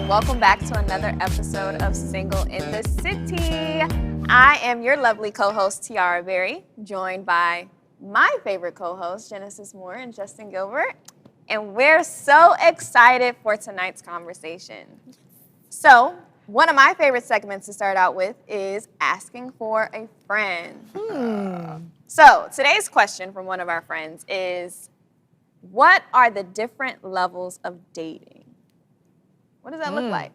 Welcome back to another episode of Single in the City. I am your lovely co-host, Tiara Berry, joined by my favorite co-hosts, Genesis Moore and Justin Gilbert. And we're so excited for tonight's conversation. So, one of my favorite segments to start out with is asking for a friend. So, today's question from one of our friends is, what are the different levels of dating? What does that look like?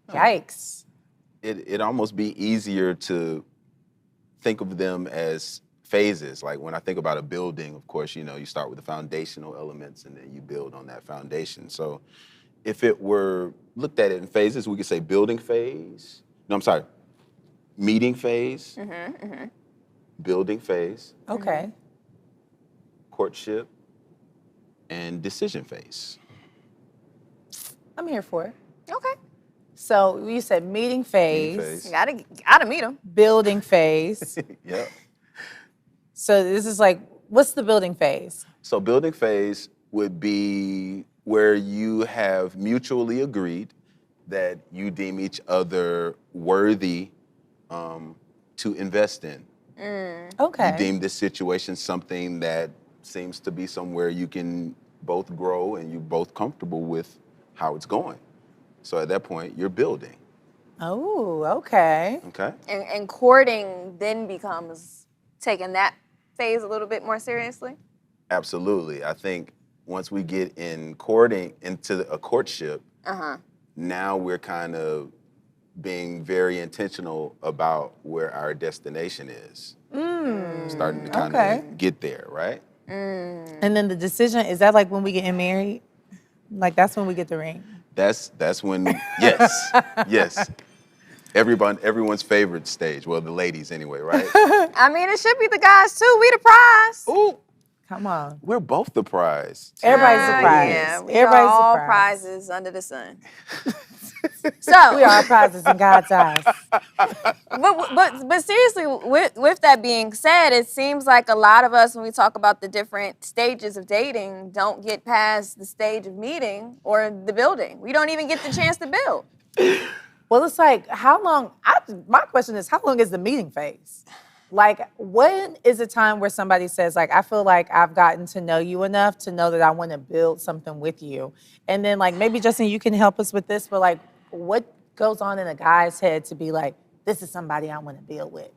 Yikes. It'd almost be easier to think of them as phases. Like when I think about a building, of course, you start with the foundational elements and then you build on that foundation. So if it were looked at it in phases, we could say building phase. No, I'm sorry. Meeting phase. Building phase. Okay. Courtship. And decision phase. I'm here for it. Okay. So you said meeting phase. You gotta meet them. Building phase. Yep. So this is like, what's the building phase? So building phase would be where you have mutually agreed that you deem each other worthy to invest in. Okay. You deem this situation something that seems to be somewhere you can both grow and you're both comfortable with how it's going. So at that point, you're building. Oh, okay. Okay. And courting then becomes taking that phase a little bit more seriously? Absolutely. I think once we get in courting into a courtship, now we're kind of being very intentional about where our destination is. Starting to kind of get there, right? And then the decision, is that like when we getting married? Like that's when we get the ring? That's when, yes, yes. Everyone's favorite stage. Well, the ladies anyway, right? I mean, it should be the guys too. We the prize. Ooh, Come on. we're both the prize. Everybody's the prize. Yeah, we Everybody's are all the prize. prizes under the sun. So We are prizes in God's eyes. But seriously, with that being said, it seems like a lot of us, when we talk about the different stages of dating, don't get past the stage of meeting or the building. We don't even get the chance to build. Well, it's like, how long, my question is, how long is the meeting phase? Like, when is a time where somebody says, like, I feel like I've gotten to know you enough to know that I want to build something with you? And then, like, maybe, Justin, you can help us with this, but, like, what goes on in a guy's head to be like, this is somebody I want to build with?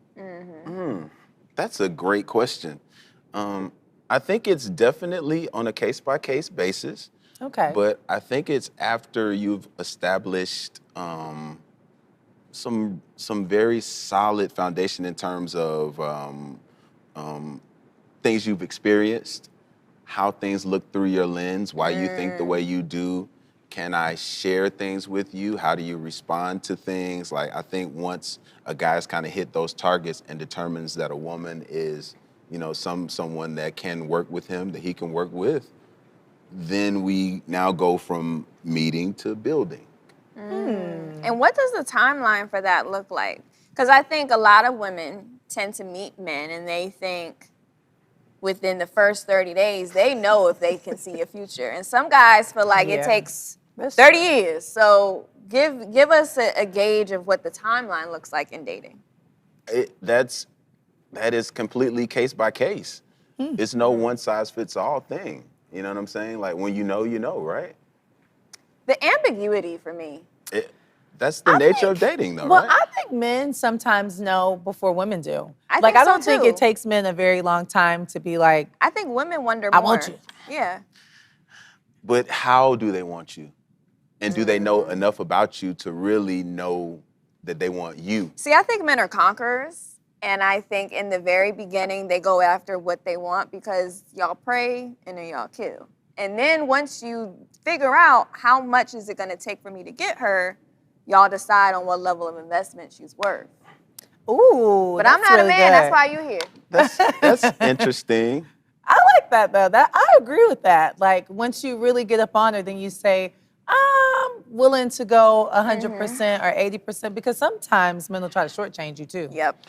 That's a great question. I think it's definitely on a case-by-case basis. Okay. But I think it's after you've established some very solid foundation in terms of things you've experienced, how things look through your lens, why you think the way you do. Can I share things with you? How do you respond to things? Like, I think once a guy's kind of hit those targets and determines that a woman is, someone that can work with him, that he can work with, then we now go from meeting to building. And what does the timeline for that look like? Because I think a lot of women tend to meet men and they think within the first 30 days, they know if they can see a future. And some guys feel like it takes 30 years. So give us a gauge of what the timeline looks like in dating. That is completely case by case. It's no one size fits all thing. You know what I'm saying? Like when you know, right? The ambiguity for me. That's the nature of dating, though, Well, right? I think men sometimes know before women do. I I don't think too. it takes men a very long time to be like, I think women wonder more. I want you. Yeah. But how do they want you? And do they know enough about you to really know that they want you. See, I think men are conquerors. And I think in the very beginning, they go after what they want because y'all pray and then y'all kill. And then once you figure out how much is it going to take for me to get her, y'all decide on what level of investment she's worth. Ooh, but I'm not really a man. Good. That's why you're here. That's interesting. I like that though. I agree with that. Like once you really get up on her, then you say, I'm willing to go 100% or 80% because sometimes men will try to shortchange you too. Yep.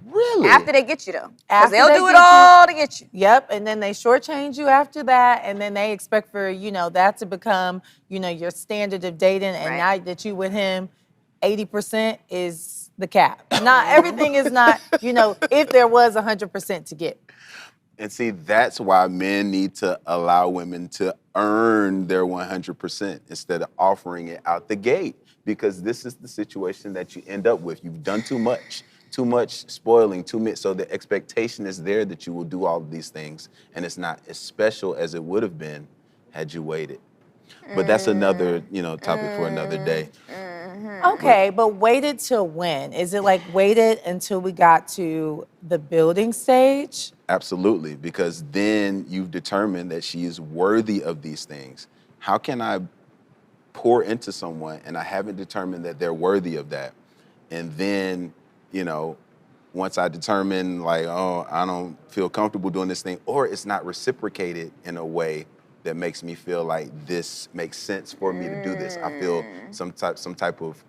Really? After they get you though. Because After they'll they do it get all to get you. Yep, and then they shortchange you after that, and then they expect for, that to become, your standard of dating, and now that you with him, 80% is the cap. Not everything is not, if there was 100% to get. And see, that's why men need to allow women to earn their 100% instead of offering it out the gate, because this is the situation that you end up with. You've done too much spoiling, too much. So the expectation is there that you will do all of these things, and it's not as special as it would have been had you waited. But that's another, topic for another day. Okay, but waited till when? Is it like waited until we got to the building stage? Absolutely, because then you've determined that she is worthy of these things. How can I pour into someone and I haven't determined that they're worthy of that? And then, once I determine like, oh, I don't feel comfortable doing this thing, or it's not reciprocated in a way that makes me feel like this makes sense for me to do this. I feel some type of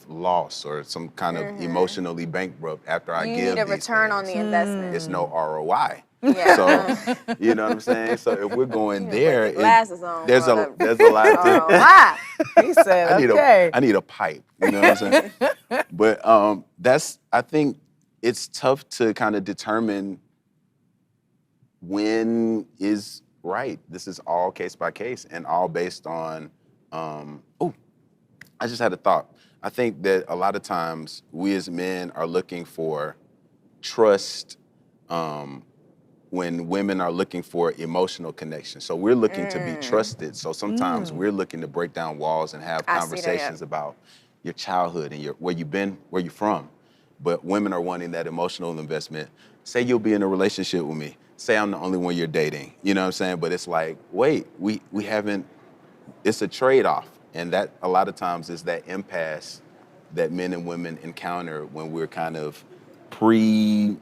loss or some kind of emotionally bankrupt after I give these You need a return on things. the investment. It's no ROI. Yeah. So, you know what I'm saying? So if we're going there, glasses on. there's a lot to. Why? He said, I need a pipe. You know what I'm saying? But I think it's tough to kind of determine when is right. This is all case by case and all based on, I just had a thought. I think that a lot of times we as men are looking for trust when women are looking for emotional connection. So we're looking to be trusted. So sometimes we're looking to break down walls and have conversations about your childhood and where you've been, where you're from. But women are wanting that emotional investment. Say you'll be in a relationship with me. Say I'm the only one you're dating. You know what I'm saying? But it's like, wait, we haven't, it's a trade-off. And that a lot of times is that impasse that men and women encounter when we're kind of pre-building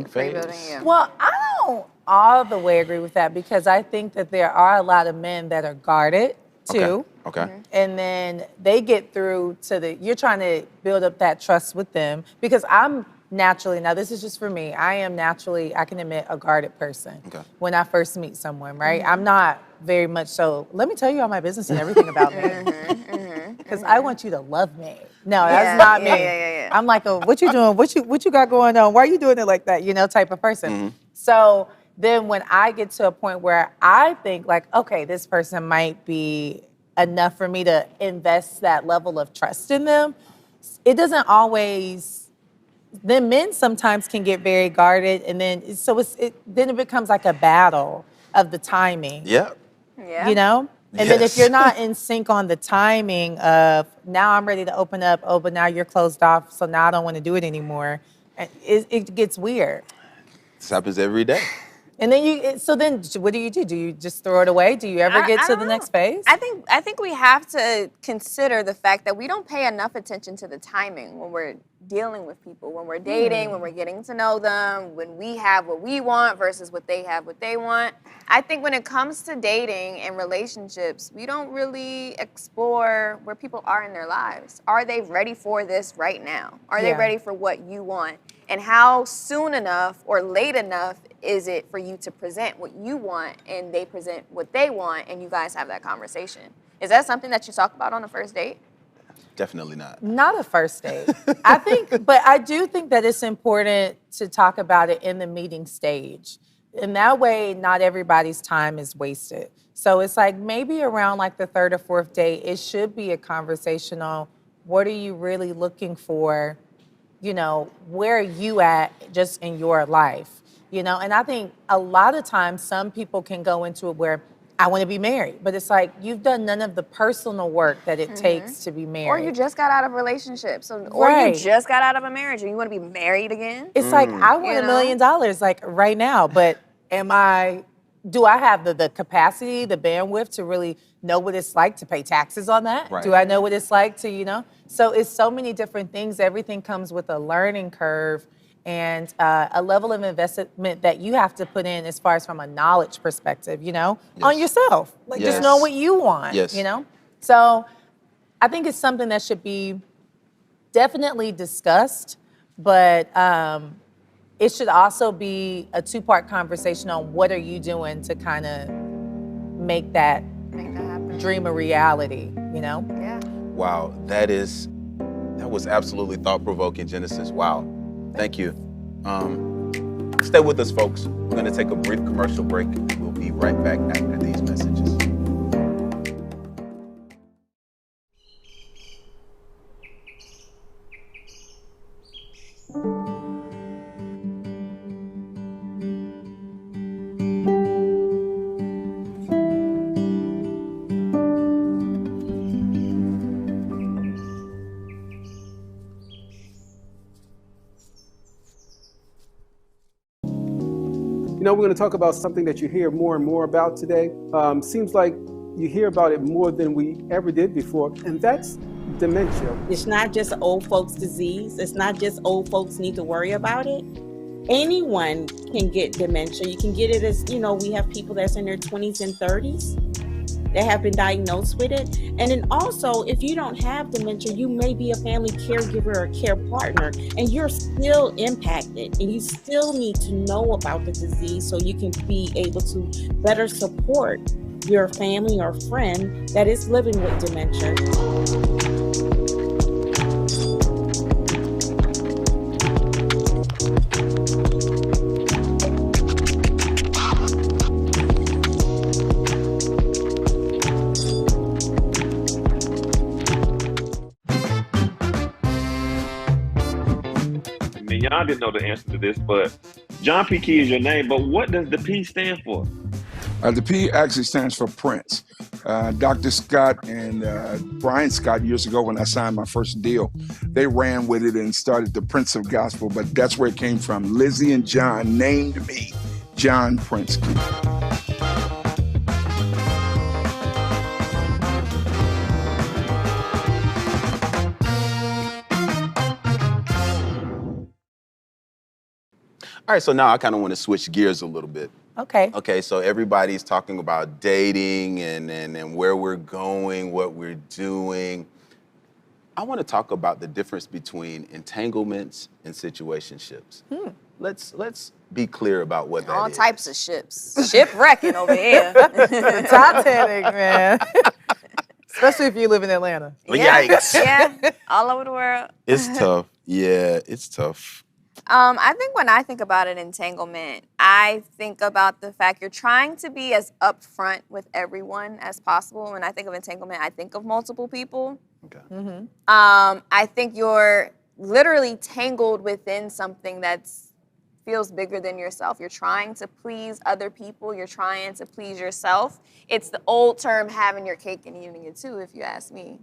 phase. Pre-building, yeah. Well, I don't all the way agree with that because I think that there are a lot of men that are guarded too. Okay. And then they get through to you're trying to build up that trust with them because I'm naturally, now this is just for me, I am naturally, I can admit, a guarded person when I first meet someone, right? I'm not very much so, let me tell you all my business and everything about me. Because I want you to love me. No, that's not me. Yeah. I'm like, what you doing? What you got going on? Why are you doing it like that? Type of person. So then when I get to a point where I think like, okay, this person might be enough for me to invest that level of trust in them, it doesn't always. Then men sometimes can get very guarded, and then then it becomes like a battle of the timing. Yeah. And then if you're not in sync on the timing of now I'm ready to open up, but now you're closed off, so now I don't want to do it anymore. It gets weird. This happens every day. And then so then what do? Do you just throw it away? Do you ever get to the next phase? I think we have to consider the fact that we don't pay enough attention to the timing when we're dealing with people, when we're dating, when we're getting to know them, when we have what we want versus what they have what they want. I think when it comes to dating and relationships, we don't really explore where people are in their lives. Are they ready for this right now? Are they ready for what you want? And how soon enough or late enough is it for you to present what you want and they present what they want and you guys have that conversation? Is that something that you talk about on a first date? Definitely not. Not a first date. But I do think that it's important to talk about it in the meeting stage. In that way, not everybody's time is wasted. So it's like maybe around like the third or fourth date, it should be a conversation on what are you really looking for? Where are you at just in your life? And I think a lot of times some people can go into it where I want to be married. But it's like, you've done none of the personal work that it takes to be married. Or you just got out of a relationship. Or you just got out of a marriage and you want to be married again. It's like, I want $1 million like right now, but do I have the capacity, the bandwidth to really know what it's like to pay taxes on that? Right. Do I know what it's like to, So it's so many different things. Everything comes with a learning curve and a level of investment that you have to put in as far as from a knowledge perspective, on yourself. Like, just know what you want, So I think it's something that should be definitely discussed, but it should also be a two-part conversation on what are you doing to kind of make that happen. Dream a reality, Yeah. Wow, that was absolutely thought-provoking, Genesis. Wow, thank you. Stay with us, folks. We're gonna take a brief commercial break. We'll be right back after these messages. We're going to talk about something that you hear more and more about today. Seems like you hear about it more than we ever did before, and that's dementia. It's not just old folks' disease. It's not just old folks need to worry about it. Anyone can get dementia. You can get it as, we have people that's in their 20s and 30s that have been diagnosed with it. And then also, if you don't have dementia, you may be a family caregiver or care partner, and you're still impacted, and you still need to know about the disease so you can be able to better support your family or friend that is living with dementia. Y'all didn't know the answer to this, but John P. Key is your name, but what does the P stand for? The P actually stands for Prince. Dr. Scott and Brian Scott, years ago when I signed my first deal, they ran with it and started the Prince of Gospel, but that's where it came from. Lizzie and John named me John Prince Key. All right, so now I kind of want to switch gears a little bit. Okay. Okay, so everybody's talking about dating and where we're going, what we're doing. I want to talk about the difference between entanglements and situationships. Let's be clear about what that is. All types of ships. Shipwrecking over here. Titanic, man. Especially if you live in Atlanta. Yikes. Yeah, all over the world. It's tough. Yeah, it's tough. I think when I think about an entanglement, I think about the fact you're trying to be as upfront with everyone as possible. When I think of entanglement, I think of multiple people. Okay. Mm-hmm. I think you're literally tangled within something that feels bigger than yourself. You're trying to please other people. You're trying to please yourself. It's the old term, having your cake and eating it too, if you ask me.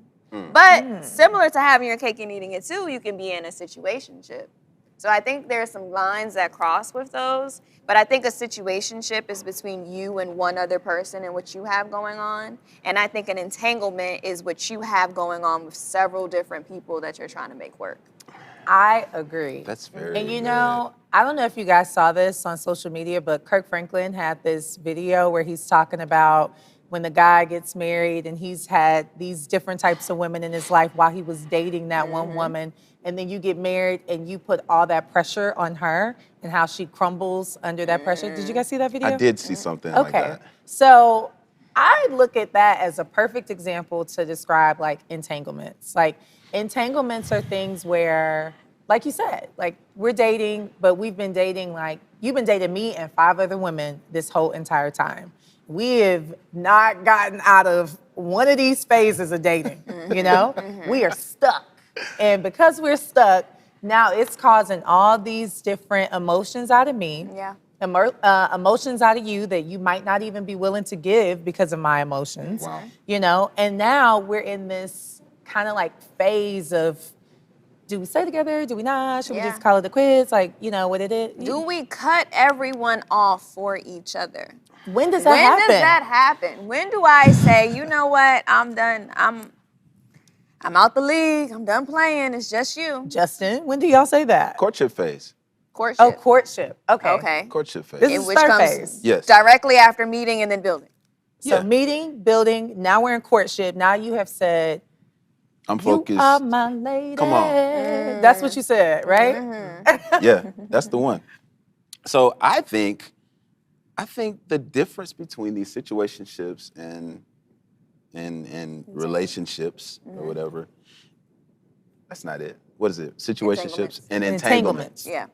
But similar to having your cake and eating it too, you can be in a situationship. So I think there are some lines that cross with those, but I think a situationship is between you and one other person and what you have going on. And I think an entanglement is what you have going on with several different people that you're trying to make work. I agree. That's very And good. I don't know if you guys saw this on social media, but Kirk Franklin had this video where he's talking about when the guy gets married and he's had these different types of women in his life while he was dating that one woman. And then you get married and you put all that pressure on her and how she crumbles under that pressure. Did you guys see that video? I did see something like that. So I look at that as a perfect example to describe like entanglements. Like entanglements are things where, like you said, like we're dating, but we've been dating like, you've been dating me and 5 other women this whole entire time. We have not gotten out of one of these phases of dating, We are stuck. And because we're stuck, now it's causing all these different emotions out of me. Yeah. emotions out of you that you might not even be willing to give because of my emotions. Wow. You know, and now we're in this kind of like phase of, do we stay together? Do we not? Should we just call it a quits? Like, you know what it is? Do we cut everyone off for each other? When does that happen? When does that happen? When do I say, you know what? I'm done. I'm out the league. I'm done playing. It's just you. Justin, when do y'all say that? Courtship phase. Courtship. Oh, courtship. Okay. Okay. Courtship phase. This is Which third comes phase. Yes. directly after meeting and then building. So Yeah. meeting, building, now we're in courtship. Now you have said, I'm focused. you are my lady. Come on. That's what you said, right? Yeah, that's the one. So I think the difference between these situationships and relationships or whatever, that's not it. What is it? Situationships and entanglements. Yeah.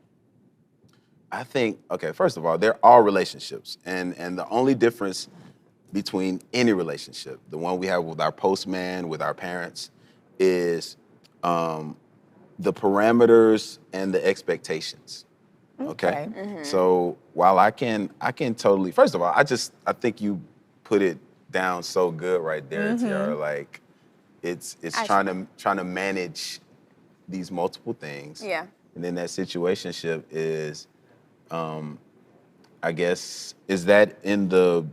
I think, okay, first of all, they're all relationships. And the only difference between any relationship, the one we have with our postman, with our parents, is the parameters and the expectations. Okay. So while I can totally, first of all, I think you put it down so good right there, Tiara. Like it's trying to manage these multiple things. Yeah. And then that situationship is, I guess, is that in the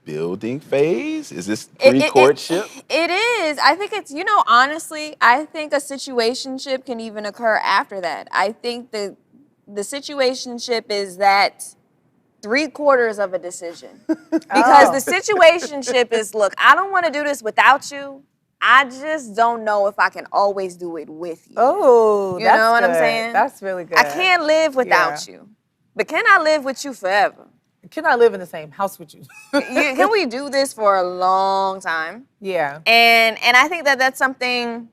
building phase? Is this pre-courtship? It is. I think it's, honestly, I think a situationship can even occur after that. I think the situationship is that 3/4 of a decision. Because the situationship is, look, I don't want to do this without you. I just don't know if I can always do it with you. Oh, You know what I'm saying? That's really good. I can't live without you. But can I live with you forever? Can I live in the same house with you? Can we do this for a long time? Yeah. And I think that that's something,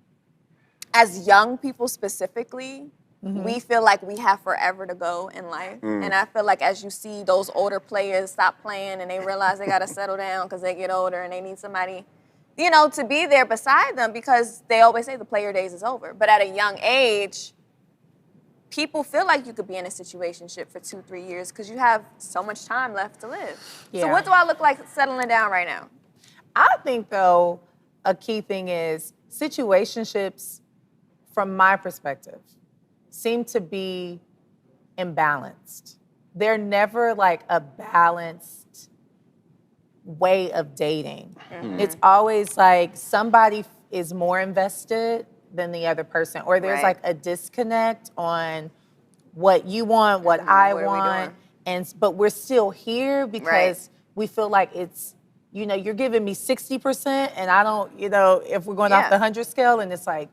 as young people specifically, we feel like we have forever to go in life. And I feel like as you see those older players stop playing and they realize they got to settle down because they get older and they need somebody, to be there beside them, because they always say the player days is over. But at a young age, people feel like you could be in a situationship for 2-3 years because you have so much time left to live. Yeah. So what do I look like settling down right now? I think, though, a key thing is situationships, from my perspective, seem to be imbalanced. They're never like a balanced way of dating. It's always like somebody is more invested than the other person, or there's like a disconnect on what you want, what I want, but we're still here because we feel like it's, you're giving me 60% and I don't, if we're going off the 100 scale, and it's like,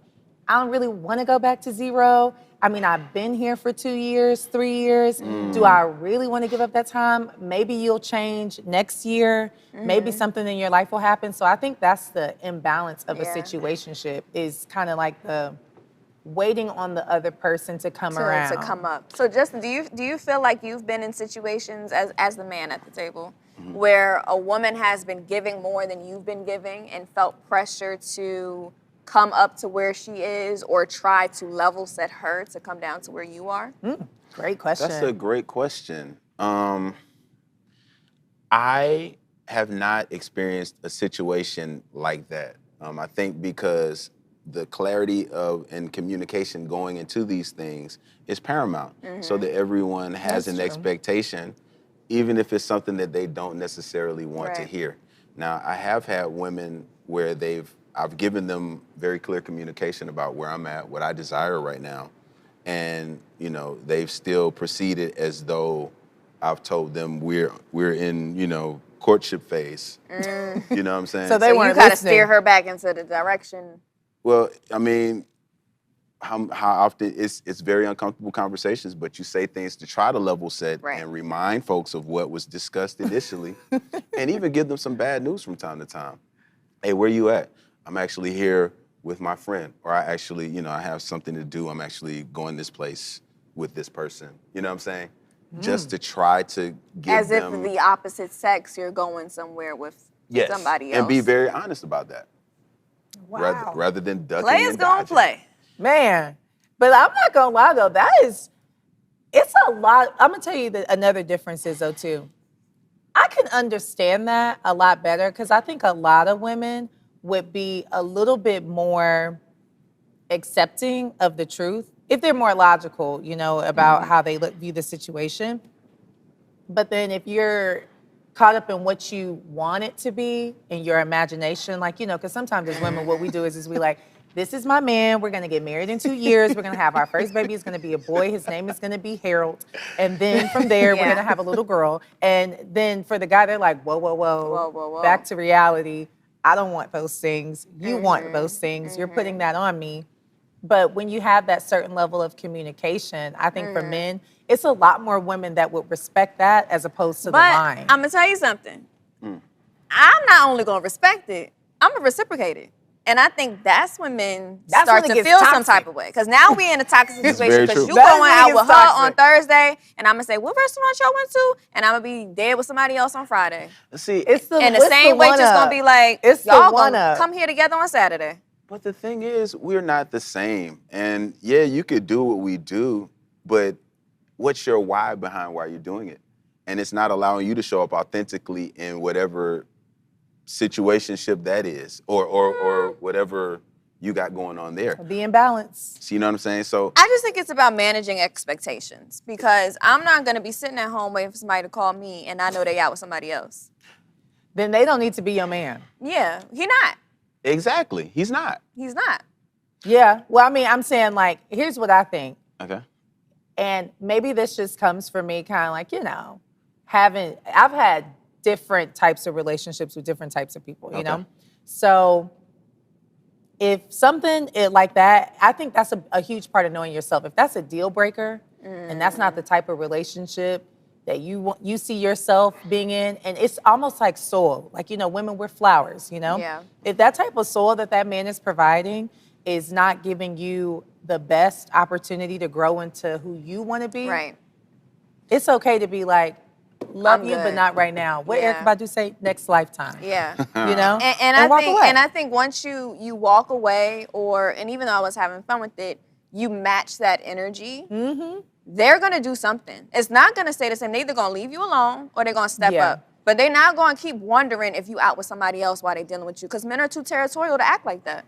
I don't really want to go back to 0. I mean, I've been here for 2 years, 3 years. Do I really want to give up that time? Maybe you'll change next year. Maybe something in your life will happen. So I think that's the imbalance of a situationship, is kind of like the waiting on the other person to come around. To come up. So Justin, do you feel like you've been in situations as the man at the table where a woman has been giving more than you've been giving and felt pressure to come up to where she is, or try to level set her to come down to where you are? Great question. That's a great question. I have not experienced a situation like that. I think because the clarity and communication going into these things is paramount, so that everyone has an expectation, even if it's something that they don't necessarily want to hear. Now, I have had women where I've given them very clear communication about where I'm at, what I desire right now. And, they've still proceeded as though I've told them we're in, courtship phase. You know what I'm saying? So they weren't you gotta listening. steer her back into the direction. Well, I mean, how often it's very uncomfortable conversations, but you say things to try to level set and remind folks of what was discussed initially, and even give them some bad news from time to time. Hey, where you at? I'm actually here with my friend, or I actually, I have something to do. I'm actually going this place with this person. You know what I'm saying? Just to try to give them... As if the opposite sex, you're going somewhere with somebody else. And be very honest about that. Wow. Rather than ducking Players and gonna dodging. play. Man, but I'm not gonna lie though, It's a lot. I'm gonna tell you that another difference is though too. I can understand that a lot better because I think a lot of women would be a little bit more accepting of the truth if they're more logical, about how they view the situation. But then if you're caught up in what you want it to be in your imagination, like, because sometimes as women, what we do is we like, this is my man. We're going to get married in 2 years. We're going to have our first baby. It's going to be a boy. His name is going to be Harold. And then from there, we're going to have a little girl. And then for the guy, they're like, whoa. Back to reality. I don't want those things. You want those things. You're putting that on me. But when you have that certain level of communication, I think for men, it's a lot more women that would respect that as opposed to the line. I'm going to tell you something. I'm not only going to respect it, I'm going to reciprocate it. And I think that's when men start to feel some type of way. Because now we in a toxic situation because you going out with her on Thursday, and I'm going to say, what restaurant y'all went to? And I'm going to be dead with somebody else on Friday. See, and the same waitress going to be like, y'all going to come here together on Saturday. But the thing is, we're not the same. And yeah, you could do what we do, but what's your why behind why you're doing it? And it's not allowing you to show up authentically in whatever situationship that is, or whatever you got going on there. Be in balance. So you know what I'm saying? So I just think it's about managing expectations because I'm not going to be sitting at home waiting for somebody to call me and I know they out with somebody else. Then they don't need to be your man. Yeah, he not. Exactly. He's not. He's not. Yeah. Well, I mean, I'm saying like, here's what I think. Okay. And maybe this just comes from me kind of like, I've had different types of relationships with different types of people, you know? So if something like that, I think that's a huge part of knowing yourself. If that's a deal breaker and that's not the type of relationship that you see yourself being in, and it's almost like soil. Like, women, we're flowers, Yeah. If that type of soil that man is providing is not giving you the best opportunity to grow into who you want to be, Right. It's okay to be like, love I'm you, good. but not right now. What Yeah. Erykah Badu say? Next lifetime. Yeah. And walk away. And I think once you walk away, and even though I was having fun with it, you match that energy. They're gonna do something. It's not gonna stay the same. They're either gonna leave you alone or they're gonna step up. But they're not gonna keep wondering if you out with somebody else while they're dealing with you. Because men are too territorial to act like that.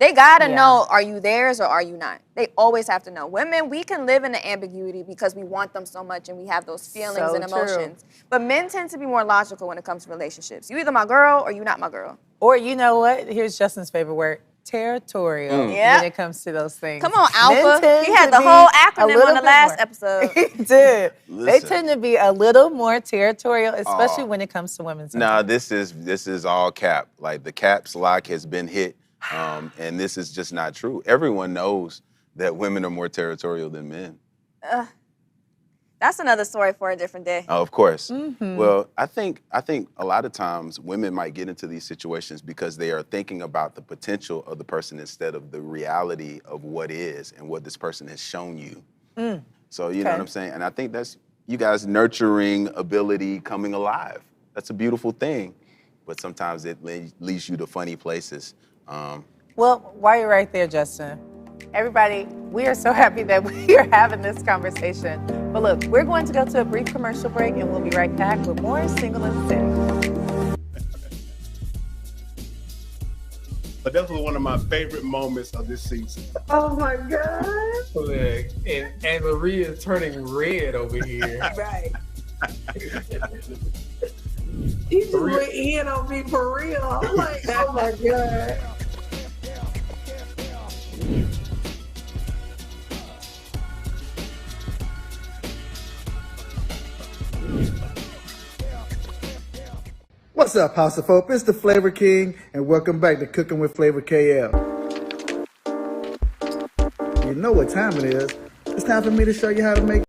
They gotta know, are you theirs or are you not? They always have to know. Women, we can live in the ambiguity because we want them so much and we have those feelings and emotions. But men tend to be more logical when it comes to relationships. You either my girl or you not my girl. Or you know what? Here's Justin's favorite word. Territorial when it comes to those things. Come on, Alpha. He had the whole acronym on the last episode. He did. They tend to be a little more territorial, especially when it comes to women. Nah, this is all cap. Like the caps lock has been hit, and this is just not true. Everyone knows that women are more territorial than men. That's another story for a different day. Oh, of course. Well, I think a lot of times women might get into these situations because they are thinking about the potential of the person instead of the reality of what is and what this person has shown you. So you know what I'm saying? And I think that's you guys' nurturing ability coming alive. That's a beautiful thing. But sometimes it leads you to funny places. Well, while you're right there, Justin, everybody, we are so happy that we are having this conversation. But look, we're going to go to a brief commercial break and we'll be right back with more Single in the City. But that was one of my favorite moments of this season. Oh my God. Look, and Maria is turning red over here. Right. He just went in on me for real. I'm like, oh my God. What's up, House of Hope? It's the Flavor King, and welcome back to Cooking with Flavor KL. You know what time it is. It's time for me to show you how to make.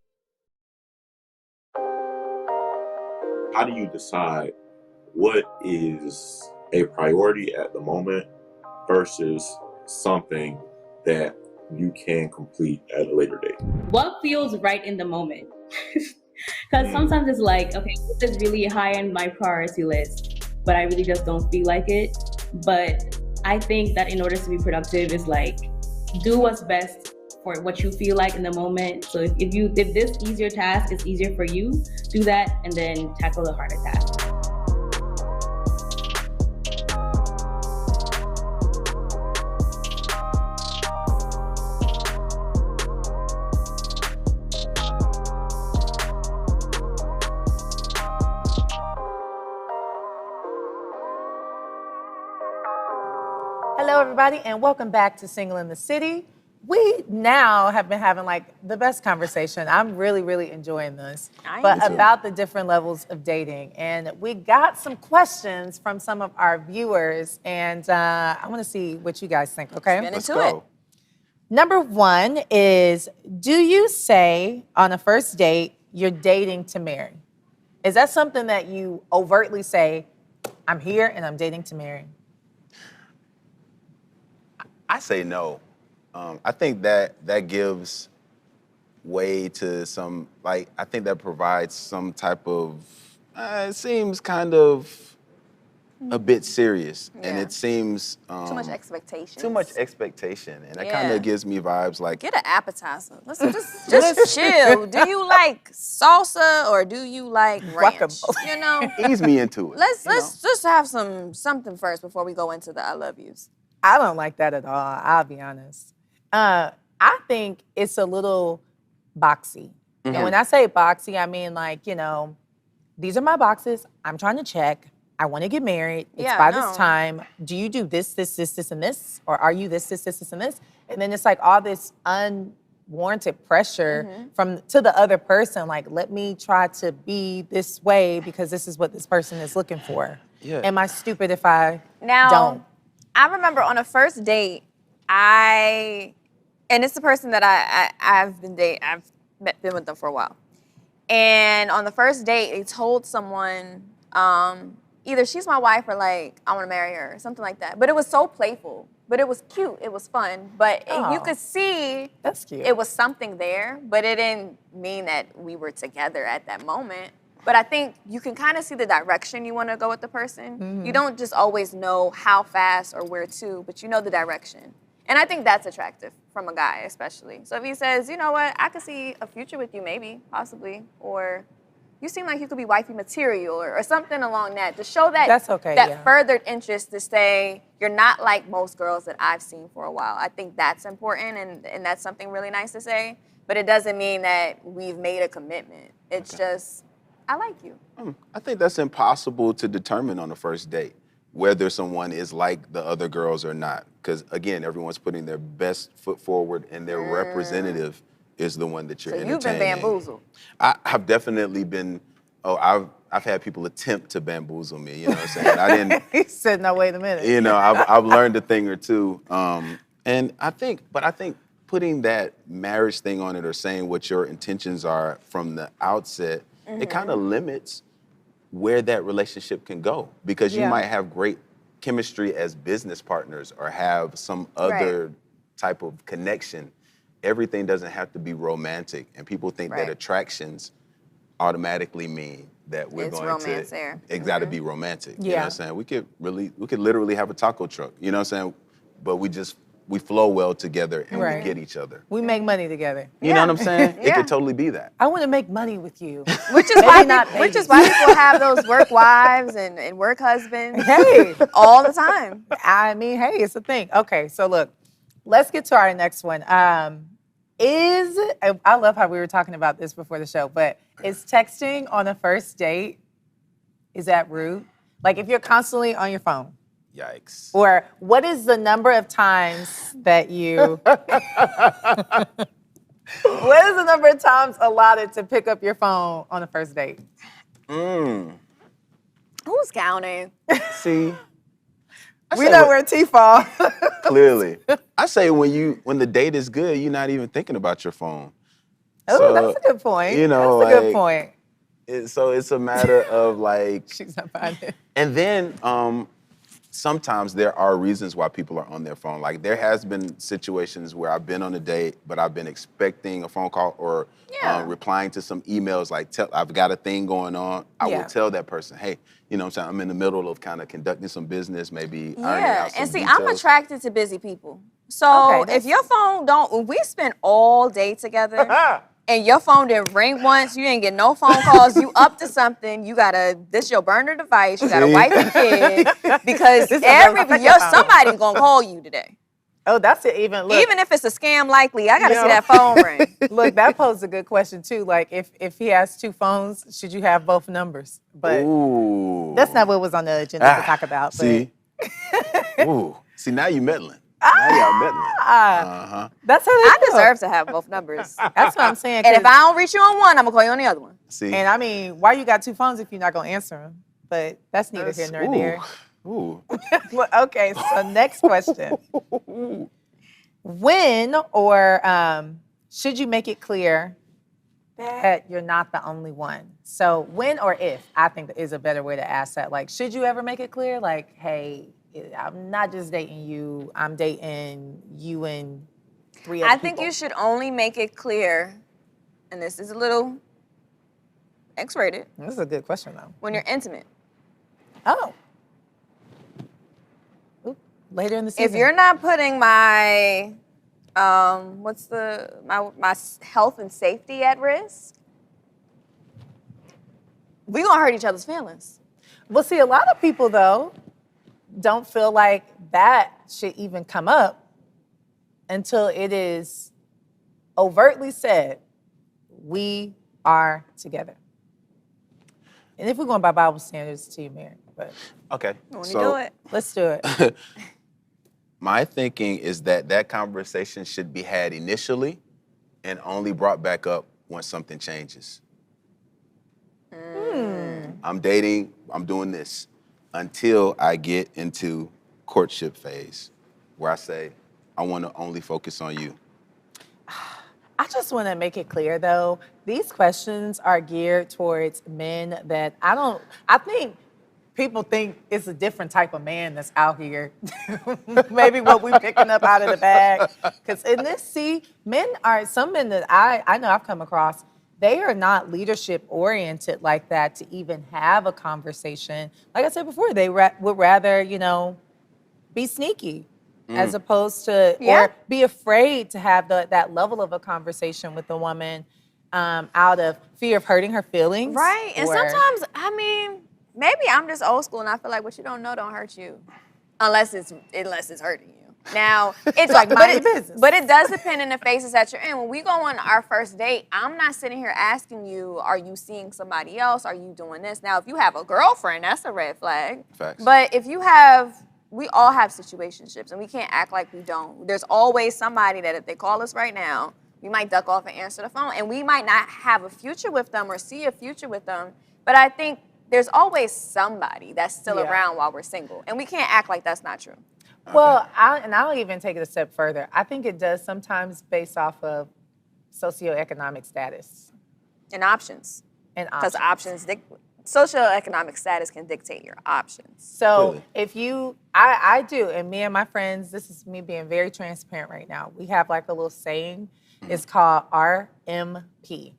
How do you decide what is a priority at the moment versus something that you can complete at a later date? What feels right in the moment? Because sometimes it's like, okay, this is really high on my priority list, but I really just don't feel like it. But I think that in order to be productive, it's like, do what's best for what you feel like in the moment. So if this easier task is easier for you, do that and then tackle the harder task. Hello, everybody, and welcome back to Single in the City. We now have been having like the best conversation. I'm really, really enjoying this. But about the different levels of dating. And we got some questions from some of our viewers, and I want to see what you guys think, okay? Let's go. Number one is, do you say on a first date you're dating to marry? Is that something that you overtly say, I'm here and I'm dating to marry? I say no. I think that gives way to some, like, I think that provides some type of, it seems kind of a bit serious. Yeah. And it seems... too much expectation. Too much expectation. And that kind of gives me vibes like... Get an appetizer. Listen, just chill. Do you like salsa or do you like ranch? You know? Ease me into it. Let's just have something first before we go into the I love yous. I don't like that at all, I'll be honest. I think it's a little boxy. Mm-hmm. And when I say boxy, I mean like, you know, these are my boxes. I'm trying to check. I want to get married. It's by this time. Do you do this, and this? Or are you this, and this? And then it's like all this unwarranted pressure to the other person. Like, let me try to be this way because this is what this person is looking for. Yeah. Am I stupid if I Now, don't? I remember on a first date, and it's the person that I've been with them for a while. And on the first date, they told someone, either she's my wife or like, I want to marry her or something like that. But it was so playful, but it was cute. It was fun. But you could see that's cute. It was something there, but it didn't mean that we were together at that moment. But I think you can kind of see the direction you want to go with the person. Mm-hmm. You don't just always know how fast or where to, but you know the direction. And I think that's attractive from a guy, especially. So if he says, you know what, I could see a future with you, maybe, possibly, or you seem like you could be wifey material or something along that, to show that that's okay, that furthered interest, to say you're not like most girls that I've seen for a while. I think that's important, and that's something really nice to say. But it doesn't mean that we've made a commitment. It's just, I like you. I think that's impossible to determine on the first date, whether someone is like the other girls or not. Because again, everyone's putting their best foot forward, and their representative is the one that you're entertaining. So you've been bamboozled. I've definitely been. I've had people attempt to bamboozle me. You know what I'm saying? I didn't. He said, "No, wait a minute." You know, I've learned a thing or two, and I think putting that marriage thing on it, or saying what your intentions are from the outset, it kind of limits where that relationship can go, because you might have great chemistry as business partners or have some other type of connection. Everything doesn't have to be romantic, and people think that attractions automatically mean that we're it's going romance to there. It's got to be romantic. You know what I'm saying? We could literally have a taco truck, you know what I'm saying? But we flow well together, and we get each other. We make money together. You know what I'm saying? It could totally be that. I want to make money with you. Which is why people have those work wives and work husbands. Hey, all the time. I mean, hey, it's a thing. Okay, so look, let's get to our next one. I love how we were talking about this before the show, but is texting on a first date, is that rude? Like, if you're constantly on your phone. Yikes. Or what is the number of times that you... What is the number of times allotted to pick up your phone on a first date? Who's counting? See? We know where T fall. Clearly. I say when the date is good, you're not even thinking about your phone. Oh, So, that's a good point. You know, that's a good point. So it's a matter of like... She's not finding it. And then sometimes there are reasons why people are on their phone. Like there has been situations where I've been on a date, but I've been expecting a phone call or replying to some emails like, I've got a thing going on. I will tell that person, hey, you know what I'm saying? I'm in the middle of kind of conducting some business, maybe ironing out some and see, details. I'm attracted to busy people. So if your phone we spend all day together and your phone didn't ring once, you didn't get no phone calls, you up to something, this your burner device, you got a wife and kid, because somebody's gonna call you today. Oh, that's it. Even if it's a scam, likely, I gotta see that phone ring. Look, that poses a good question too. Like, if he has 2 phones, should you have both numbers? But that's not what was on the agenda to talk about. See, see, now you meddling. Now y'all meddling. That's how I deserve to have both numbers. That's what I'm saying. And if I don't reach you on one, I'm gonna call you on the other one. See, and I mean, why you got 2 phones if you're not gonna answer them? But that's neither here nor there. Ooh. Well, okay, so next question. When or should you make it clear that you're not the only one? So when or if, I think is a better way to ask that. Like, should you ever make it clear? Like, hey, I'm not just dating you, I'm dating you and 3 other people. I think you should only make it clear, and this is a little X-rated. This is a good question, though. When you're intimate. Oh. Later in the season. If you're not putting my my health and safety at risk, we gonna hurt each other's feelings. Well, see, a lot of people though don't feel like that should even come up until it is overtly said, we are together. And if we're going by Bible standards, to you, Mary. But okay, do it. Let's do it. My thinking is that conversation should be had initially and only brought back up when something changes. I'm dating, I'm doing this until I get into courtship phase where I say, I want to only focus on you. I just want to make it clear though, these questions are geared towards men that I think people think it's a different type of man that's out here. Maybe what we're picking up out of the bag. Because in this, some men that I know I've come across, they are not leadership oriented like that to even have a conversation. Like I said before, they would rather, be sneaky as opposed to, or be afraid to have that level of a conversation with a woman out of fear of hurting her feelings. Right, and sometimes, maybe I'm just old school and I feel like what you don't know don't hurt you. Unless it's hurting you. Now, it's like business. But it does depend on the phases that you're in. When we go on our first date, I'm not sitting here asking you, are you seeing somebody else? Are you doing this? Now, if you have a girlfriend, that's a red flag. Facts. But if we all have situationships and we can't act like we don't. There's always somebody that if they call us right now, we might duck off and answer the phone. And we might not have a future with them or see a future with them. But I think there's always somebody that's still around while we're single. And we can't act like that's not true. Okay. Well, I'll even take it a step further. I think it does sometimes based off of socioeconomic status. And options. Because socioeconomic status can dictate your options. So if I do, and me and my friends, this is me being very transparent right now. We have like a little saying. It's called RMP.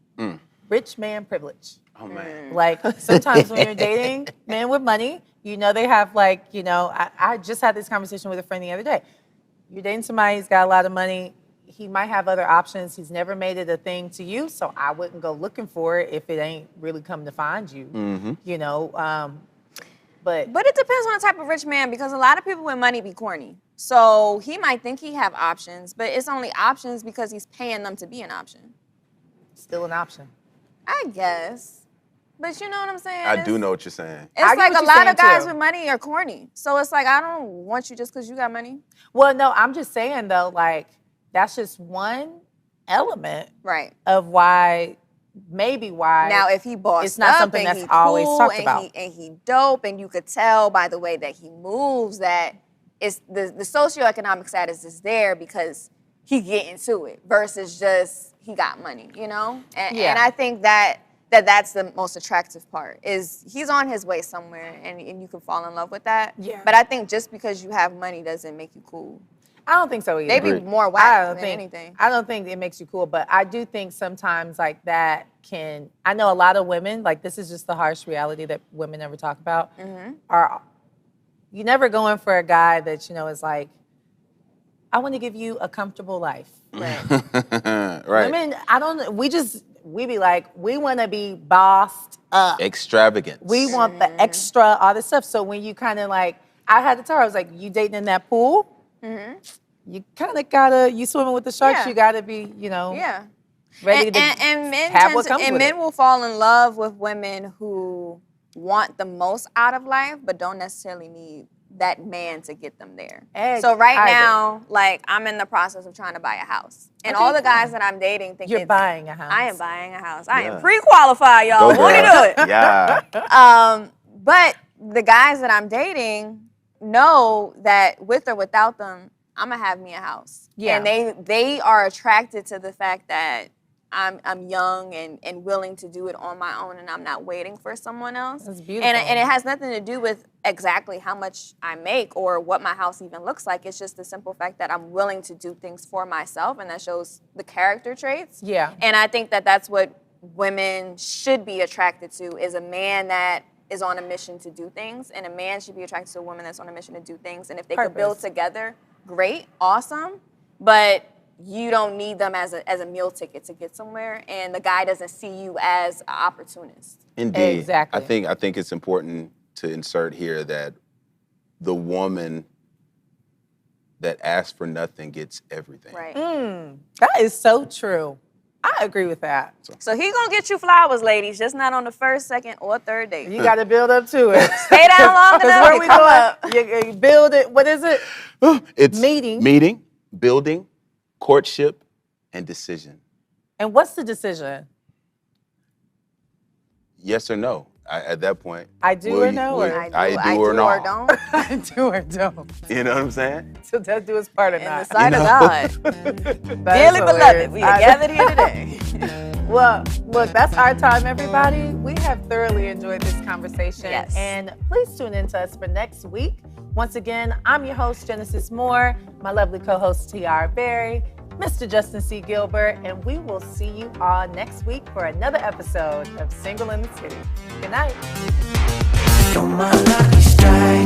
Rich man privilege. Oh, man. Like, sometimes when you're dating men with money, they have like, I just had this conversation with a friend the other day. You're dating somebody who's got a lot of money. He might have other options. He's never made it a thing to you, so I wouldn't go looking for it if it ain't really come to find you, But it depends on the type of rich man, because a lot of people with money be corny. So he might think he have options, but it's only options because he's paying them to be an option. Still an option. I guess. But you know what I'm saying? I do know what you're saying. It's like a lot of guys with money are corny. So it's like, I don't want you just because you got money. Well, no, I'm just saying, though, like, that's just one element of why. Now, if he bossed it's not up something and that's he always cool talked and about. He dope, and you could tell by the way that he moves that it's the socioeconomic status is there because he get into it versus just he got money, And I think that that's the most attractive part, is he's on his way somewhere and you can fall in love with that. Yeah. But I think just because you have money doesn't make you cool. I don't think so either. They be more whack than anything. I don't think it makes you cool, but I do think sometimes like that can, I know a lot of women, like this is just the harsh reality that women never talk about, are you never going for a guy that, you know, is like, I want to give you a comfortable life. Right. Women, we be like, we want to be bossed up. Extravagant. We want the extra, all this stuff. So when you kind of like, I had to tell her, I was like, you dating in that pool? You kind of gotta, you swimming with the sharks, you gotta be, you know, ready to have what comes with it. Men will fall in love with women who want the most out of life, but don't necessarily need that man to get them there. So right now, like, I'm in the process of trying to buy a house. And all the guys that I'm dating think you're buying a house. I am buying a house. I am pre-qualified, y'all. Won't you do it? Yeah. But the guys that I'm dating know that with or without them, I'm gonna have me a house. Yeah. And they are attracted to the fact that I'm young and willing to do it on my own, and I'm not waiting for someone else. That's beautiful. And it has nothing to do with exactly how much I make or what my house even looks like. It's just the simple fact that I'm willing to do things for myself, and that shows the character traits. Yeah. And I think that that's what women should be attracted to, is a man that is on a mission to do things, and a man should be attracted to a woman that's on a mission to do things. And if they could build together, great, awesome, but you don't need them as a meal ticket to get somewhere, and the guy doesn't see you as an opportunist. Indeed. Exactly. I think it's important to insert here that the woman that asks for nothing gets everything. Right. That is so true. I agree with that. So he gonna get you flowers, ladies, just not on the first, second, or third date. You got to build up to it. Stay down long enough. Where we come going? up. You build it. What is it? It's Meeting, building, courtship, and decision. And what's the decision? Yes or no? At that point, I do or no? I do or not. I do or don't. You know what I'm saying? So that do us part or In not. the sight of God. Dearly beloved, we are gathered here today. Well, look, that's our time, everybody. We have thoroughly enjoyed this conversation. Yes. And please tune in to us for next week. Once again, I'm your host, Genesis Moore, my lovely co-host, T.R. Berry, Mr. Justin C. Gilbert, and we will see you all next week for another episode of Single in the City. Good night. You're my lucky strike.